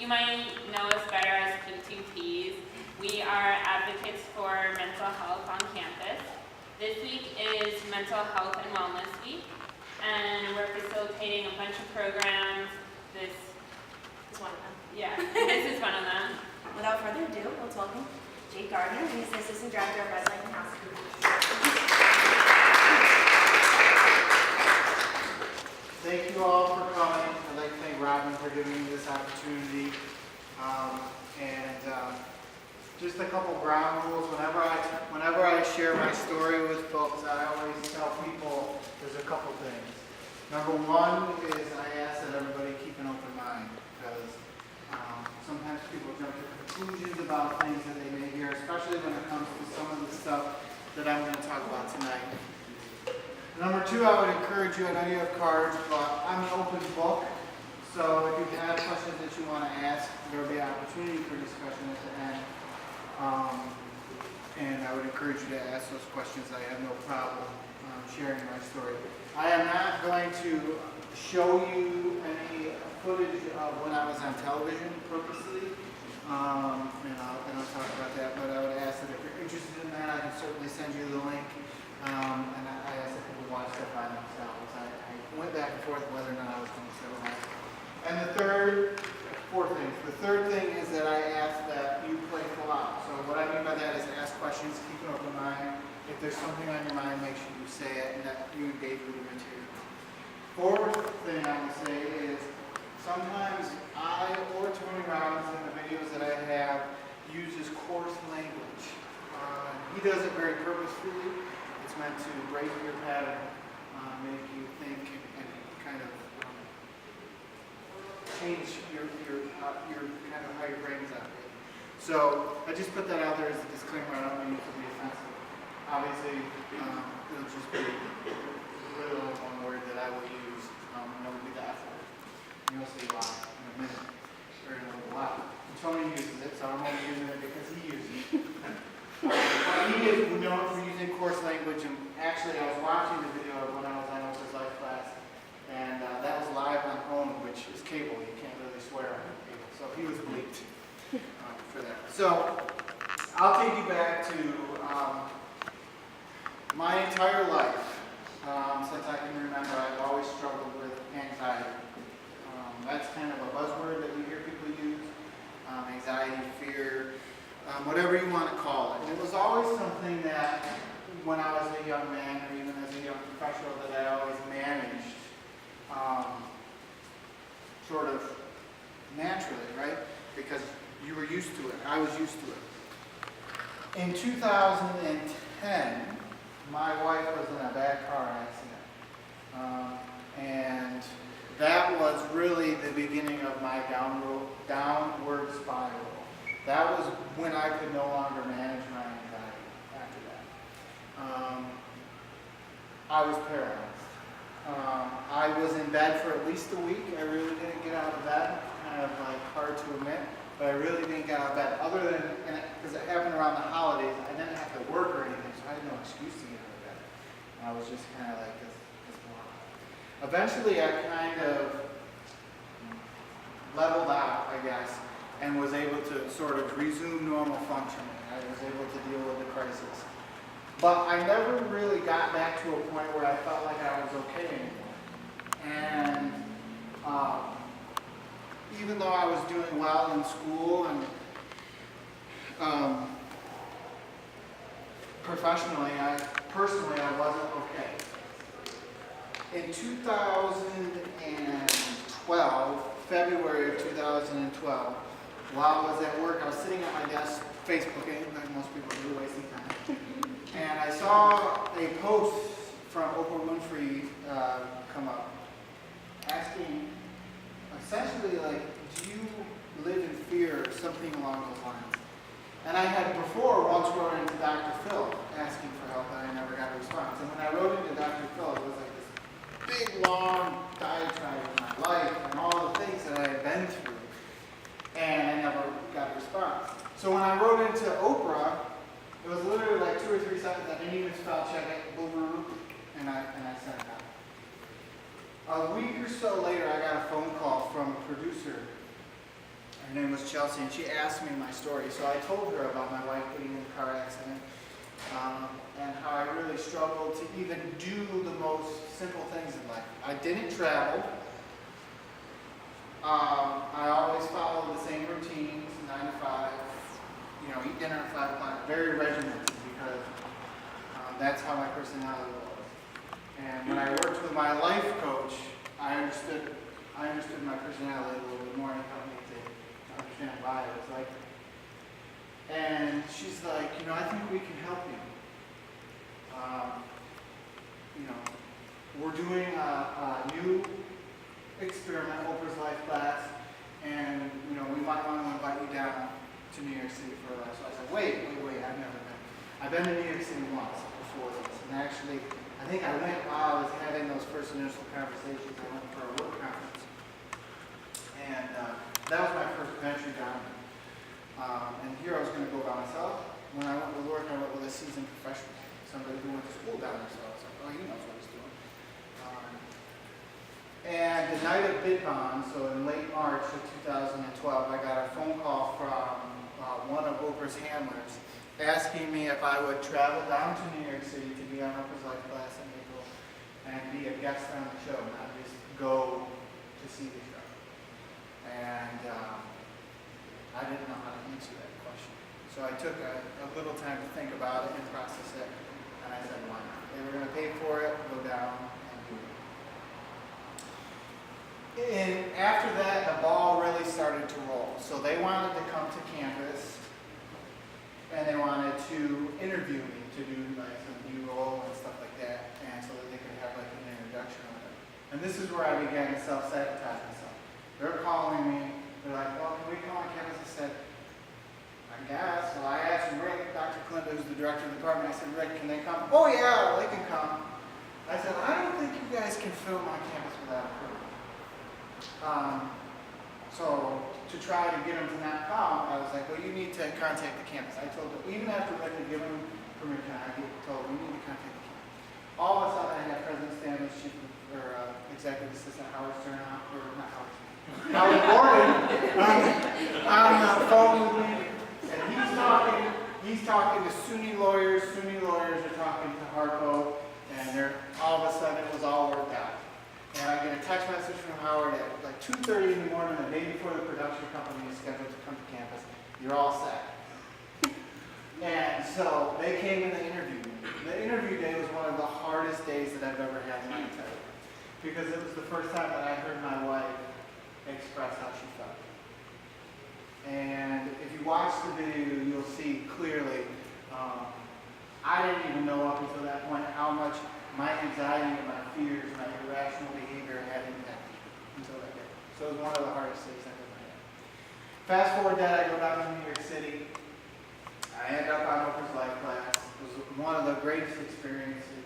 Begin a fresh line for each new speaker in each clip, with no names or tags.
might know us better as the two T's. We are advocates for mental health on campus. This week is Mental Health and Wellness Week, and we're facilitating a bunch of programs. This
is one of them.
Yeah, this is one of them.
Without further ado, let's welcome Jacob Gardner. He's the Assistant Director of Resident and Housekeeping.
Thank you all for coming. I'd like to thank Robin for giving me this opportunity. Just a couple ground rules. Whenever I share my story with folks, I always tell people there's a couple things. Number one is I ask that everybody keep an open mind, because sometimes people jump to conclusions about things that they may hear, especially when it comes to some of the stuff that I'm going to talk about tonight. Number two, I would encourage you, I know you have cards, but I'm an open book, so if you have questions that you want to ask, there will be an opportunity for discussion at the end. And I would encourage you to ask those questions. I have no problem sharing my story. I am not going to show you any footage of when I was on television purposely, and I'll talk about that, but I would ask that if you're interested in that, I can certainly send you the link. And I asked that people watch that by themselves. I went back and forth whether or not I was going to show that. And four things. The third thing is that I ask that you play full out. So what I mean by that is ask questions, keep an open mind. If there's something on your mind, make sure you say it and that you engage with the material. Fourth thing I would say is sometimes I or Tony Robbins in the videos that I have uses coarse language. He does it very purposefully. It's meant to break your pattern, make you think, and kind of change your kind of how your brain is operating. So I just put that out there as a disclaimer. I don't mean it to be offensive. Obviously, it'll just be literally one word that I will use, and that would be the F word. You'll see why in a minute, or in a little while. Tony uses it, so I'm only using it because he uses it. He is known for using coarse language, and actually I was watching the video when I was on Oprah's life class, and that was live on OWN, which is cable. You can't really swear on cable, so he was bleeped for that. So I'll take you back to my entire life. Since I can remember, I've always struggled with anxiety. That's kind of a buzzword that you hear people use. Anxiety, fear, whatever you want to call it. And it was always something that when I was a young man, or even as a young professional, that I always managed sort of naturally, right? Because you were used to it. I was used to it. In 2010, my wife was in a bad car accident. And that was really the beginning of my downward spiral. That was when I could no longer manage my anxiety after that. I was paralyzed. I was in bed for at least a week. I really didn't get out of bed. Kind of like hard to admit, but I really didn't get out of bed. Other than, because it happened around the holidays, I didn't have to work or anything, so I had no excuse to get out of bed. And I was just kind of like this block. Eventually, I kind of leveled out, I guess, and was able to sort of resume normal functioning. I was able to deal with the crisis. But I never really got back to a point where I felt like I was okay anymore. And even though I was doing well in school and professionally, personally, I wasn't okay. In 2012, February of 2012, while I was at work, I was sitting at my desk, Facebooking, like most people do, wasting time. And I saw a post from Oprah Winfrey come up, asking, essentially like, do you live in fear or something along those lines? And I had before once wrote into Dr. Phil asking for help, and I never got a response. And when I wrote into Dr. Phil, it was like this big, long diatribe of my life and all the things that I had been through. And I never got a response. So when I wrote into Oprah, it was literally like 2 or 3 seconds. I didn't even spell check it, and I sent it out. A week or so later, I got a phone call from a producer, Her name was Chelsea, and she asked me my story. So I told her about my wife getting in a car accident, and how I really struggled to even do the most simple things in life. I didn't travel. I always followed the same routines, 9 to 5, eat dinner at 5 o'clock, very regimented, because that's how my personality was. And when I worked with my life coach, I understood my personality a little bit more, and it helped me to understand why it was like that. And she's like, I think we can help you. We're doing a new experiment, Oprah's Life class, and we might want to invite you down to New York City for a life. So I said, wait, I've never been. I've been to New York City once before this, and actually, I think I went while I was having those first initial conversations. I went for a work conference, and that was my first venture down. And here I was going to go by myself. When I went to work, I went with a seasoned professional, somebody who went to school down there. So I was like, oh, he knows what he's doing. And the night of bid bond, so in late March of 2012, I got a phone call from one of Oprah's handlers asking me if I would travel down to New York City to be on Oprah's Life class in April and be a guest on the show, not just go to see the show. And I didn't know how to answer that question. So I took a little time to think about it and process it, and I said, why not? They were going to pay for it, go down, and do it. And after that, the ball really started to roll. So they wanted to come to campus, and they wanted to interview me to do like some B-roll and stuff like that, and so that they could have like an introduction of it. And this is where I began to self-sabotage myself. They're calling me. They're like, well, can we come on campus? I said, I guess. So I asked Rick, Dr. Clinton, who's the director of the department, I said, Rick, can they come? Oh yeah, they can come. I said, I don't think you guys can film on campus without a permit. So to try to get them to not come, I was like, well, you need to contact the campus. I told them, even after Rick had given permission, I told them, you need to contact the campus. All of a sudden, I had President Stanley's chief or executive assistant Howard Stern, or not Howard Stern, Howard Gordon, on the phone with me, and he's talking to SUNY lawyers are talking to Harpo, and all of a sudden it was all worked out. And I get a text message from Howard at like 2:30 in the morning, the day before the production company is scheduled to come to campus. You're all set. And so they came and they interviewed me. The interview day was one of the hardest days that I've ever had in my entire life, because it was the first time that I heard my wife express how she felt. And if you watch the video, you'll see clearly, I didn't even know up until that point how much my anxiety and my fears, my irrational behavior had impacted until that day. So it was one of the hardest days I've ever had. Fast forward that, I go down to New York City. I end up on Oprah's Life class. It was one of the greatest experiences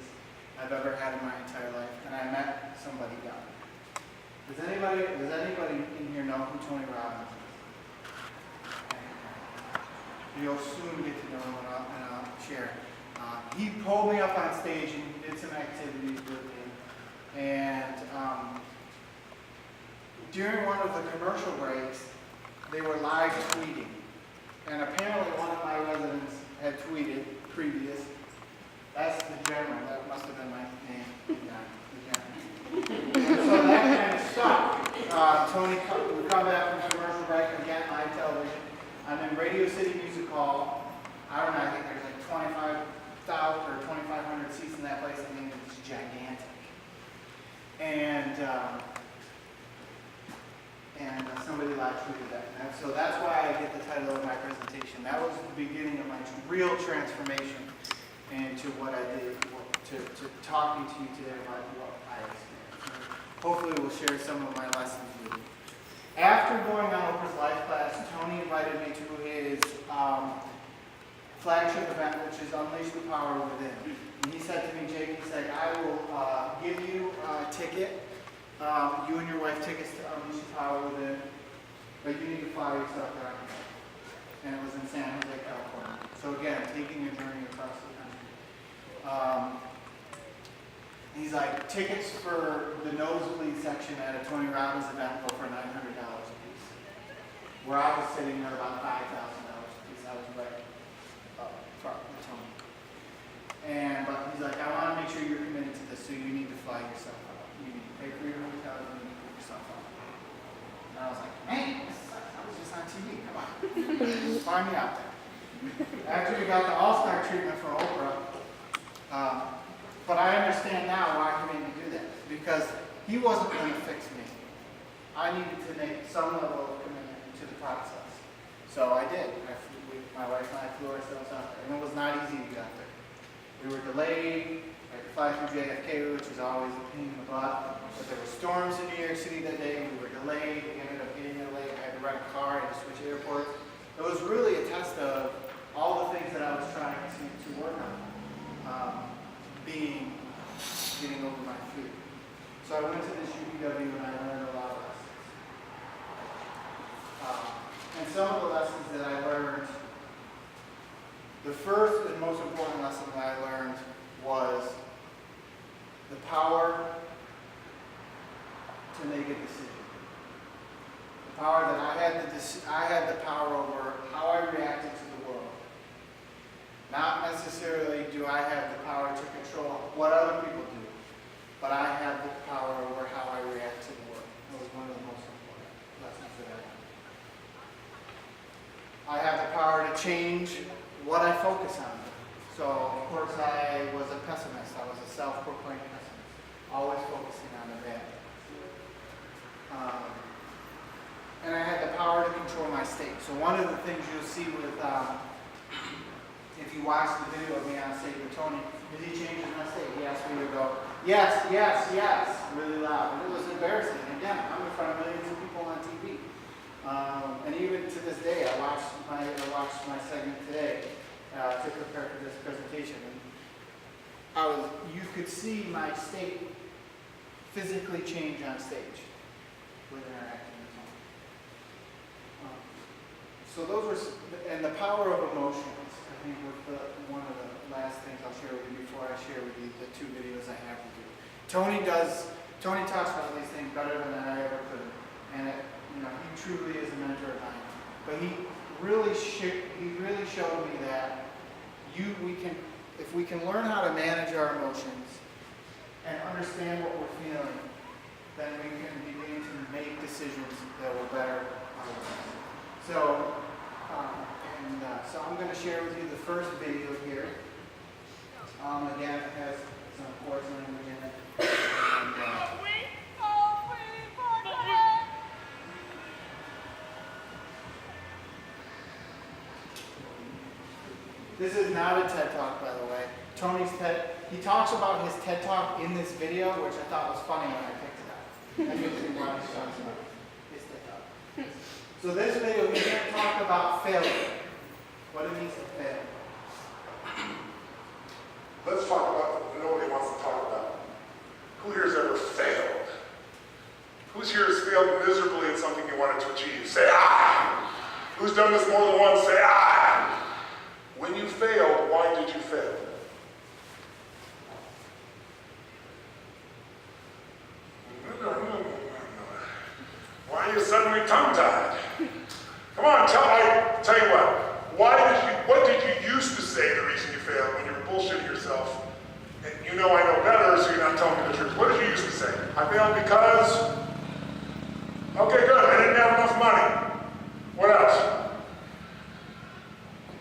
I've ever had in my entire life, and I met somebody down there. Does anybody in here know who Tony Robbins is? You'll soon get to know him, and I'll share. He pulled me up on stage and he did some activities with me. And during one of the commercial breaks, they were live tweeting. And apparently one of my residents had tweeted previous, that's the general, that must have been my name. Yeah, the general. And so that kind of stuck. Tony, we come back from commercial break, again, live television. I'm in Radio City Music Hall. I don't know, I think there's like 25,000 or 2,500 seats in that place. I mean, it's gigantic. And somebody live tweeted that. And so that's why I get the title of my presentation. That was the beginning of my real transformation into what I did, to talking to you today about what I experienced. Hopefully we'll share some of my lessons with you. After going on Oprah's Life class, Tony invited me to his flagship event, which is Unleash the Power Within. And he said to me, Jake, he said, I will give you a ticket, you and your wife tickets to Unleash the Power Within, but you need to fly yourself down here. And it was in San Jose, California. So again, taking a journey across the country. He's like, tickets for the nosebleed section at a Tony Robbins event go for $900 a piece. Where I was sitting at about $5,000 because I was right up front with Tony. But he's like, I want to make sure you're committed to this, so you need to fly yourself out. You need to pay for your hotel, you need to put yourself out. And I was like, man, this sucks. I was just on TV. Come on. Fly me out there. After we got the all-star treatment from Oprah, but I understand now why he made me do that. Because he wasn't going to fix me. I needed to make some level of commitment to the process. So I did. My wife and I flew ourselves out there. And it was not easy to get out there. We were delayed. I had to fly through JFK, which was always a pain in the butt. But there were storms in New York City that day. We were delayed. We ended up getting there late. I had to rent a car. I had to switch airports. It was really a test of all the things that I was trying to work on. Getting over my fear. So I went to this UPW and I learned a lot of lessons. And some of the lessons that I learned, the first and most important lesson that I learned was the power to make a decision. The power that I had the power over how I reacted to the world. Not necessarily do I have the power to control what other people do, but I have the power over how I react to the world. That was one of the most important lessons that I had. I have the power to change what I focus on. So, of course, I was a pessimist. I was a self-proclaimed pessimist, always focusing on the bad. And I had the power to control my state. So one of the things you'll see with, if you watch the video of me on stage with Tony, is he changes my state. He asked me to go, yes, yes, yes, really loud. And it was embarrassing. Again, I'm in front of millions of people on TV. And even to this day, I watched my segment today to prepare for this presentation. And you could see my state physically change on stage with interacting with Tony. So those were, and the power of emotions, I think was one of the last things I'll share with you before I share with you the 2 videos I have with you. Tony talks about these things better than I ever could. And he truly is a mentor of mine. But he really showed me that if we can learn how to manage our emotions and understand what we're feeling, then we can begin to make decisions that will better our lives. So I'm going to share with you the first video here. Again, it has some chorus language in it. This is not a TED Talk, by the way. Tony's TED, he talks about his TED Talk in this video, which I thought was funny when I picked it up. I usually watch he talks about his TED Talk. So this video, he's going to talk about failure. What it means to fail.
Let's talk about what nobody wants to talk about. Who here has ever failed? Who's here has failed miserably at something you wanted to achieve? Say, ah! Who's done this more than once? Say, ah! When you failed, why did you fail? Why are you suddenly tongue-tied? Come on, tell you what did you used to say the reason you failed when you were bullshitting yourself? And I know better, so you're not telling me the truth. What did you used to say? I failed because, okay, good, I didn't have enough money. What else?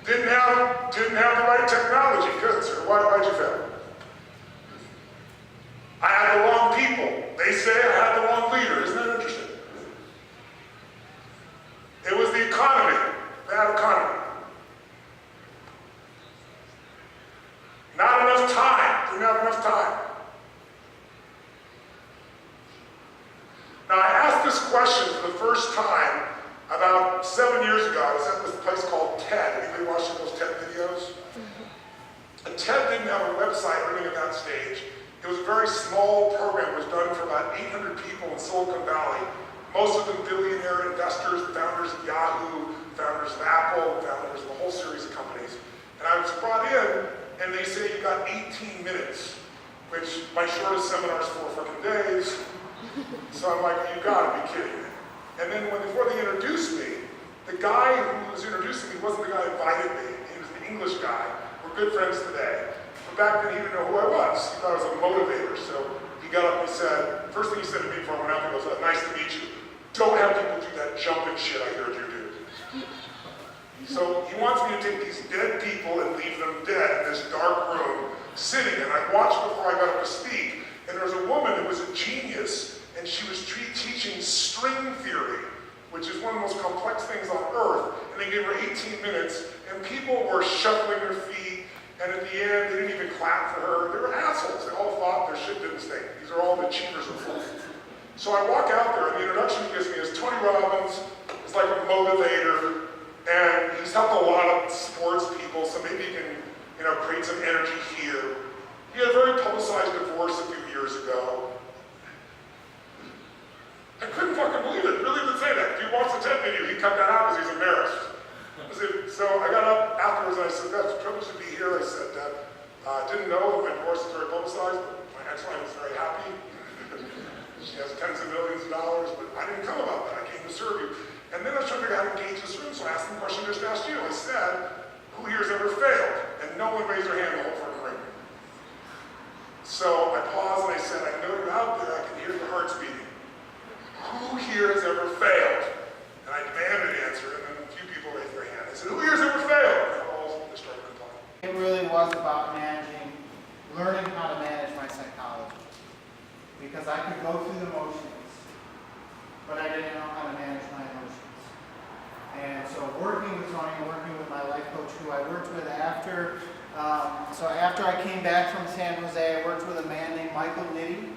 Didn't have the right technology. Good, sir. Why'd you fail? I had the wrong people. They say I had the wrong leader. Isn't that interesting? It was the economy. Bad economy. Not enough time. Didn't have enough time. Now, I asked this question for the first time about 7 years ago. I was at this place called TED. Anybody watching those TED videos? And TED didn't have a website or anything at that stage. It was a very small program. It was done for about 800 people in Silicon Valley. Most of them billionaire investors, founders of Yahoo, founders of Apple, founders of a whole series of companies. And I was brought in, and they say you got 18 minutes, which my shortest seminar is 4 fucking days. So I'm like, you gotta be kidding me. And then before they introduced me, guy who was introducing me wasn't the guy who invited me. He was an English guy. We're good friends today. But back then he didn't know who I was. He thought I was a motivator. So he got up and said, first thing he said to me before I went out, he goes, nice to meet you. Don't have people do that jumping shit I heard you do. So he wants me to take these dead people and leave them dead in this dark room, sitting, and I watched before I got up to speak, and there was a woman who was a genius, and she was teaching string theory, which is one of the most complex things on earth, and they gave her 18 minutes, and people were shuffling their feet, and at the end, they didn't even clap for her. They were assholes. They all thought their shit didn't stink. These are all the achievers of life. So I walk out there, and the introduction he gives me is Tony Robbins is like a motivator, and he's helped a lot of sports people, so maybe he can, create some energy here. He had a very publicized divorce a few years ago. I couldn't fucking believe it. Really did say that. If you watch the TED video, he cut that out because he's embarrassed. So I got up afterwards and I said, that's a privilege to be here. I said, I didn't know that my divorce was very publicized, but my ex-wife was very happy. She has tens of millions of dollars, but I didn't come about that. I came to serve you. And then I was trying to figure out how to engage this room, so I asked them the question I just asked you. I said, who here has ever failed? And no one raised their hand the whole fucking room. So I paused and I said, I know you're out there, I can hear your hearts beating. Who here has ever failed? And I demanded an answer, and then a few people raised their hand. I said, who here has ever failed? And they all just started replying.
It really was about learning how to manage my psychology. Because I could go through the motions, but I didn't know how to manage my emotions. And so working with Tony, working with my life coach who I worked with after I came back from San Jose, I worked with a man named Michael Nitti.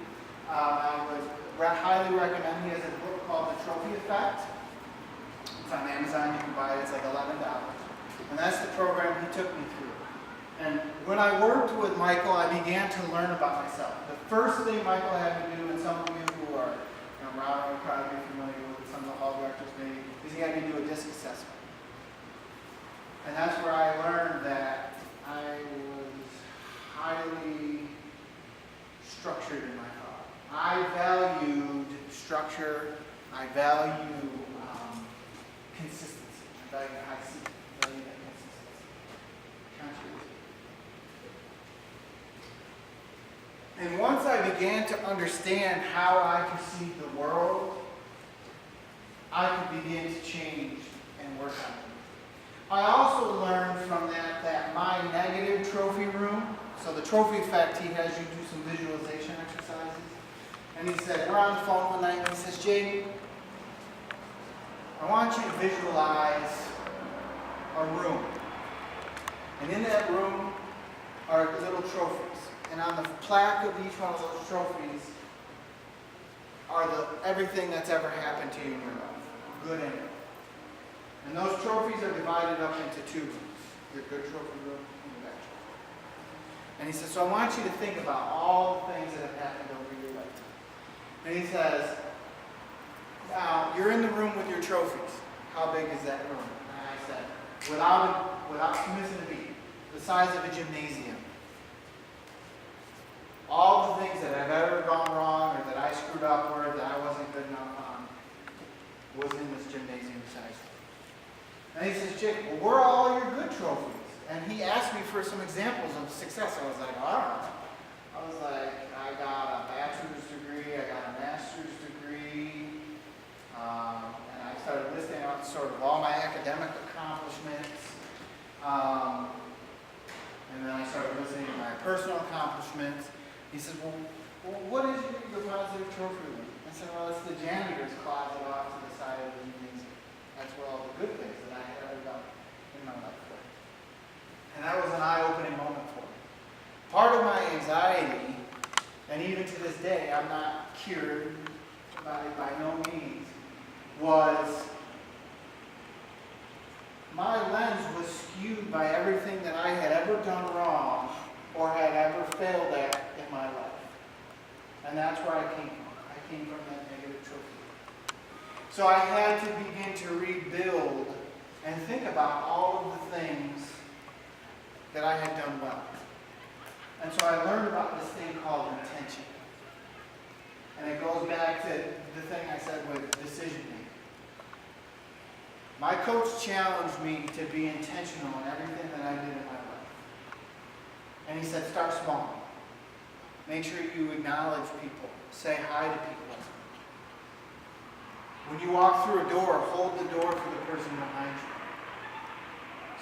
I would highly recommend, he has a book called The Trophy Effect. It's on Amazon, you can buy it, it's like $11. And that's the program he took me through. And when I worked with Michael, I began to learn about myself. The first thing Michael had me do, and some of you who are around will probably be familiar with some of the hall directors maybe, is he had me do a disc assessment. And that's where I learned that I was highly structured in my thought. I valued structure, I value consistency, I value that consistency. And once I began to understand how I perceive the world, I could begin to change and work on it. I also learned from that my negative trophy room, so the trophy effect, he has you do some visualization exercises. And he said, we're on the phone one night, and he says, Jake, I want you to visualize a room. And in that room are little trophies. And on the plaque of each one of those trophies are everything that's ever happened to you in your life, good and bad. And those trophies are divided up into two rooms, your good trophy room and your bad trophy room. And he says, so I want you to think about all the things that have happened over your lifetime. And he says, now you're in the room with your trophies. How big is that room? And I said, without missing a beat, the size of a gymnasium. All the things that have ever gone wrong or that I screwed up or that I wasn't good enough on was in this gymnasium size. And he says, Jake, well, where are all your good trophies? And he asked me for some examples of success. I was like, I don't know. I was like, I got a bachelor's degree, I got a master's degree, and I started listing out sort of all my academic accomplishments. And then I started listing my personal accomplishments. He said, well, what is your positive trophy room? I said, well, it's the janitor's closet off to the side of the museum. That's where all the good things that I had ever done in my life were. And that was an eye-opening moment for me. Part of my anxiety, and even to this day, I'm not cured by no means, was my lens was skewed by everything that I had ever done wrong or had ever failed at in my life. And that's where I came from. I came from that negative trophy. So I had to begin to rebuild and think about all of the things that I had done well. And so I learned about this thing called intention. And it goes back to the thing I said with decision making. My coach challenged me to be intentional in everything that I did in my life. And he said, start small. Make sure you acknowledge people. Say hi to people. When you walk through a door, hold the door for the person behind you.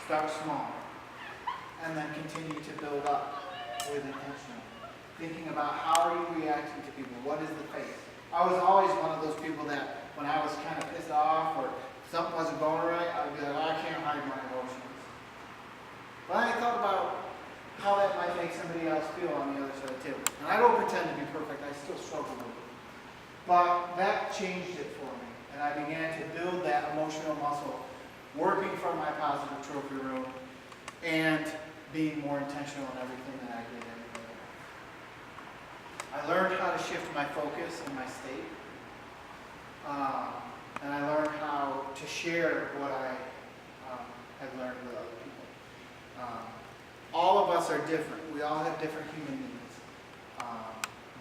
Start small. And then continue to build up with intention. Thinking about how are you reacting to people? What is the face? I was always one of those people that when I was kind of pissed off or something wasn't going right, I would be like, I can't hide my emotions. But I thought about how that might make somebody else feel on the other side of the table. And I don't pretend to be perfect. I still struggle with it. But that changed it for me. And I began to build that emotional muscle, working from my positive trophy room and being more intentional in everything that I did every day. I learned how to shift my focus and my state. And I learned how to share what I had learned with other people. All of us are different. We all have different human needs.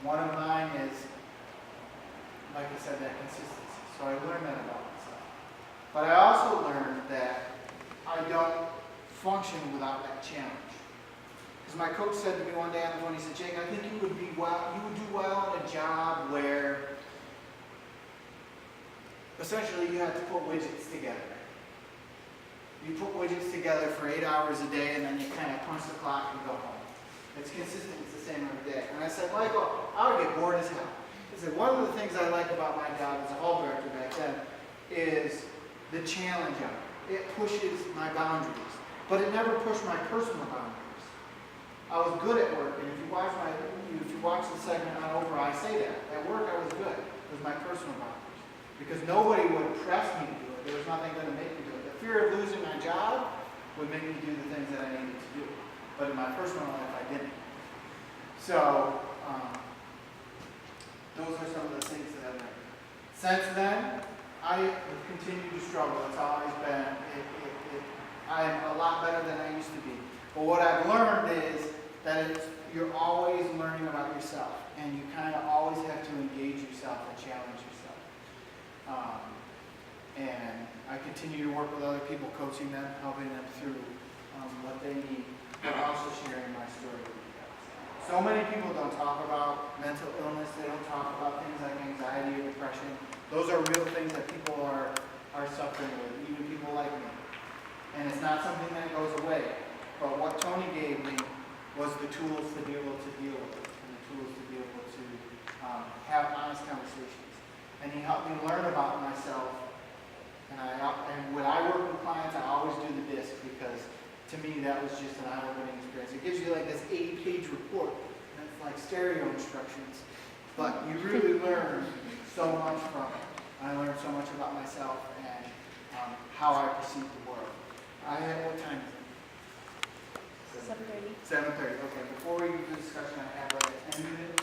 One of mine is, like I said, that consistency. So I learned that about myself. But I also learned that I don't function without that challenge. Because my coach said to me one day on the phone, he said, Jake, I think you would do well in a job where essentially you have to put widgets together. You put widgets together for 8 hours a day and then you kind of punch the clock and go home. It's consistent, it's the same every day. And I said, Michael, I would get bored as hell. I said, one of the things I like about my job as a hall director back then is the challenge of it. It pushes my boundaries, but it never pushed my personal boundaries. I was good at work, and if you watch the segment on Oprah, I say that. At work, I was good. It was my personal boundaries. Because nobody would press me to do it. There was nothing going to make me do it. The fear of losing my job would make me do the things that I needed to do. But in my personal life, I didn't. So, those are some of the things that I've learned. Since then, I have continued to struggle. It's always been, I am a lot better than I used to be. But what I've learned is that you're always learning about yourself. And you kind of always have to engage yourself and challenge yourself. And I continue to work with other people, coaching them, helping them through what they need, but also sharing my story with you guys. So many people don't talk about mental illness. They don't talk about things like anxiety or depression. Those are real things that people are suffering with, even people like me. And it's not something that goes away. But what Tony gave me was the tools to be able to deal with it, and the tools to be able to have honest conversations. And he helped me learn about myself. And when I work with clients, I always do the DISC because to me that was just an eye-opening experience. It gives you like this 80-page report, and it's like stereo instructions. But you really learn so much from it. I learned so much about myself and how I perceive the world. What time is it?
7:30.
7:30. Okay. Before we do the discussion, I have an ended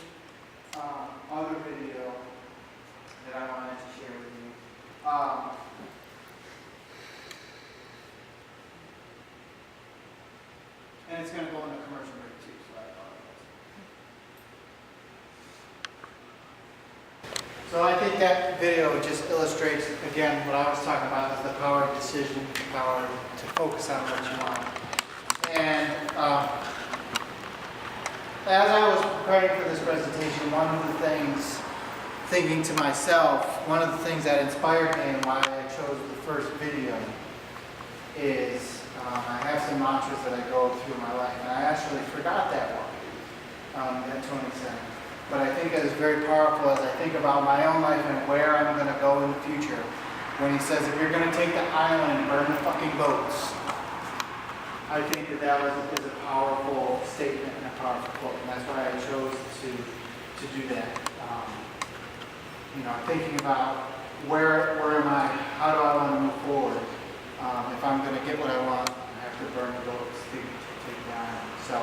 other video that I wanted to share with you. And it's going to go in the commercial break too, so I apologize. So I think that video just illustrates, again, what I was talking about is the power of decision, the power to focus on what you want. And as I was preparing for this presentation, one of the things, thinking to myself, one of the things that inspired me and why I chose the first video is I have some mantras that I go through my life, and I actually forgot that one that Tony said. But I think it is very powerful as I think about my own life and where I'm going to go in the future. When he says, if you're going to take the island, burn the fucking boats. I think that is a powerful statement and a powerful quote, and that's why I chose to do that. Thinking about where am I, how do I want to move forward. If I'm going to get what I want, I have to burn the boats to take the island. So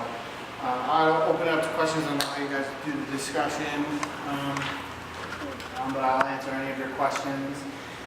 I'll open it up to questions on how you guys do the discussion, but I'll answer any of your questions.